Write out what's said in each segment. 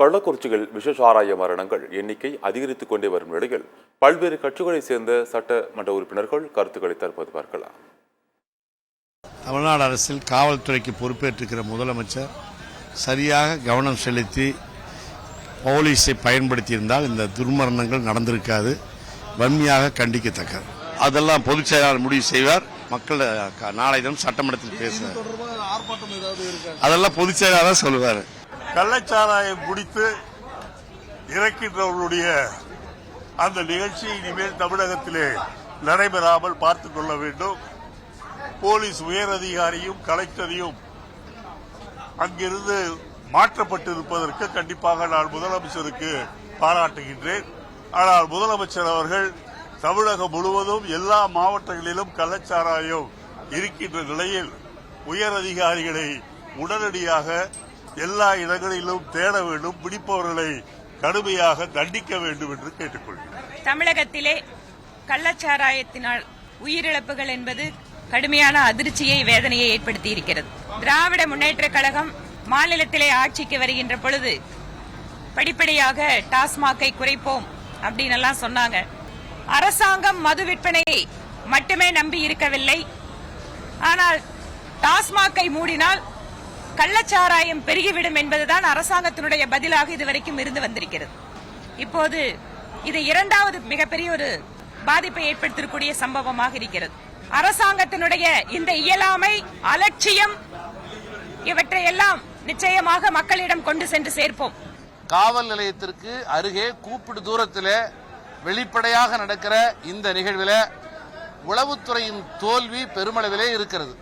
கள்ளக்குறிச்சியில் விஷசாராய மரணங்கள் எண்ணிக்கை அதிகரித்துக் கொண்டே வரும் நிலையில் பல்வேறு கட்சிகளைச் சேர்ந்த சட்டமன்ற உறுப்பினர்கள் கருத்துக்களை தற்போது பார்க்கலாம். தமிழ்நாடு அரசில் காவல்துறைக்கு பொறுப்பேற்றிருக்கிற முதலமைச்சர் சரியாக கவனம் செலுத்தி போலீஸை பயன்படுத்தியிருந்தால் இந்த துர்மரணங்கள் நடந்திருக்காது. வன்மையாக கண்டிக்கத்தக்கது. அதெல்லாம் பொதுச் செயலாளர் முடிவு செய்வார். மக்கள் நாளை தினம் சட்டமன்றத்தில் பேசுவார். அதெல்லாம் பொதுச் செயலாளர் சொல்லுவார். கள்ளச்சாராயம் குடித்து இறக்கின்றவர்களுடைய அந்த நிகழ்ச்சி இனிமேல் தமிழகத்திலே நடைபெறாமல் பார்த்துக் கொள்ள வேண்டும். போலீஸ் உயர் அதிகாரியும் கலெக்டரையும் அங்கிருந்து மாற்றப்பட்டிருப்பதற்கு கண்டிப்பாக நான் முதலமைச்சருக்கு பாராட்டுகின்றேன். ஆனால் முதலமைச்சர் அவர்கள் தமிழகம் முழுவதும் எல்லா மாவட்டங்களிலும் கள்ளச்சாராயம் இருக்கின்ற நிலையில் உயர் அதிகாரிகளை உடனடியாக எல்லா இடங்களிலும் தேட வேண்டும், பிடிப்பவர்களை கடுமையாக தண்டிக்க வேண்டும் என்று கேட்டுக்கொள்கிறேன். தமிழகத்திலே கள்ளச்சாராயத்தினால் உயிரிழப்புகள் என்பது கடுமையான அதிர்ச்சியை, வேதனையை ஏற்படுத்தி இருக்கிறது. திராவிட முன்னேற்ற கழகம் மாநிலத்திலே ஆட்சிக்கு வருகின்ற பொழுது படிப்படியாக டாஸ்மாகை குறைப்போம் அப்படின்னு எல்லாம் சொன்னாங்க. அரசாங்கம் மது விற்பனையை மட்டுமே நம்பி இருக்கவில்லை. ஆனால் டாஸ்மாகை மூடினால் கள்ளச்சாராயம் பெருகிவிடும் என்பதுதான் அரசாங்கத்தினுடைய பதிலாக இதுவரைக்கும் இருந்து வந்திருக்கிறது. இப்போது இது இரண்டாவது மிகப்பெரிய ஒரு பாதிப்பை ஏற்படுத்தக்கூடிய சம்பவமாக இருக்கிறது. அரசாங்கத்தினுடைய இந்த இயலாமை, அலட்சியம் இவற்றையெல்லாம் நிச்சயமாக மக்களிடம் கொண்டு சென்று சேர்ப்போம். காவல் நிலையத்திற்கு அருகே கூப்பிடு தூரத்தில் வெளிப்படையாக நடக்கிற இந்த நிகழ்வில் உளவுத்துறையின் தோல்வி பெருமளவிலே இருக்கிறது.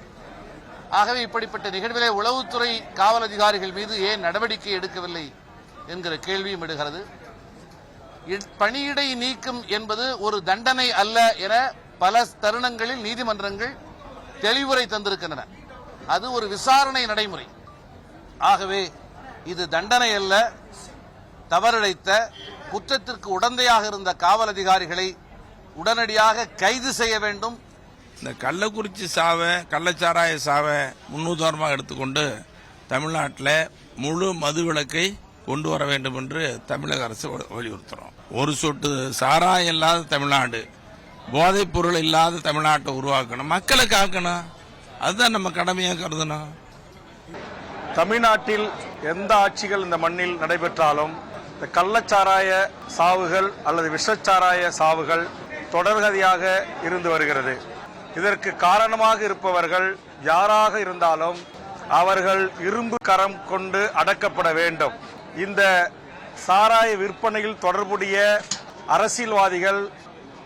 ஆகவே இப்படிப்பட்ட நிகழ்விலே உளவுத்துறை காவல் அதிகாரிகள் மீது ஏன் நடவடிக்கை எடுக்கவில்லை என்கிற கேள்வியும் எடுகிறது. பணியிடை நீக்கம் என்பது ஒரு தண்டனை அல்ல என பல தருணங்களில் நீதிமன்றங்கள் தெளிவுரை தந்திருக்கின்றன. அது ஒரு விசாரணை நடைமுறை. ஆகவே இது தண்டனை அல்ல. தவறிழைத்த குற்றத்திற்கு உடந்தையாக இருந்த காவல் அதிகாரிகளை உடனடியாக கைது செய்ய வேண்டும். இந்த கள்ளக்குறிச்சி சாவை, கள்ளச்சாராய சாவை முன்னுதாரணமாக எடுத்துக்கொண்டு தமிழ்நாட்டில் முழு மதுவிலக்கை கொண்டு வர வேண்டும் என்று தமிழக அரசு வலியுறுத்துறோம். ஒரு சொட்டு சாராயம் இல்லாத தமிழ்நாடு, போதைப் பொருள் இல்லாத தமிழ்நாட்டை உருவாக்கணும், மக்களை காக்கணும். அதுதான் நம்ம கடமையாக கருதணும். தமிழ்நாட்டில் எந்த ஆட்சிகள் இந்த மண்ணில் நடைபெற்றாலும் இந்த கள்ளச்சாராய சாவுகள் அல்லது விஷச்சாராய சாவுகள் தொடர்கதையாக இருந்து வருகிறது. இதற்கு காரணமாக இருப்பவர்கள் யாராக இருந்தாலும் அவர்கள் இரும்பு கரம் கொண்டு அடக்கப்பட வேண்டும். இந்த சாராய விற்பனையில் தொடர்புடைய அரசியல்வாதிகள்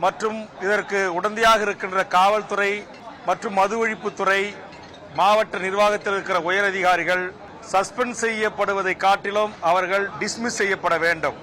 மற்றும் இதற்கு உடந்தையாக இருக்கின்ற காவல்துறை மற்றும் மது ஒழிப்புத்துறை, மாவட்ட நிர்வாகத்தில் இருக்கிற உயர் அதிகாரிகள் சஸ்பெண்ட் செய்யப்படுவதை காட்டிலும் அவர்கள் டிஸ்மிஸ் செய்யப்பட வேண்டும்.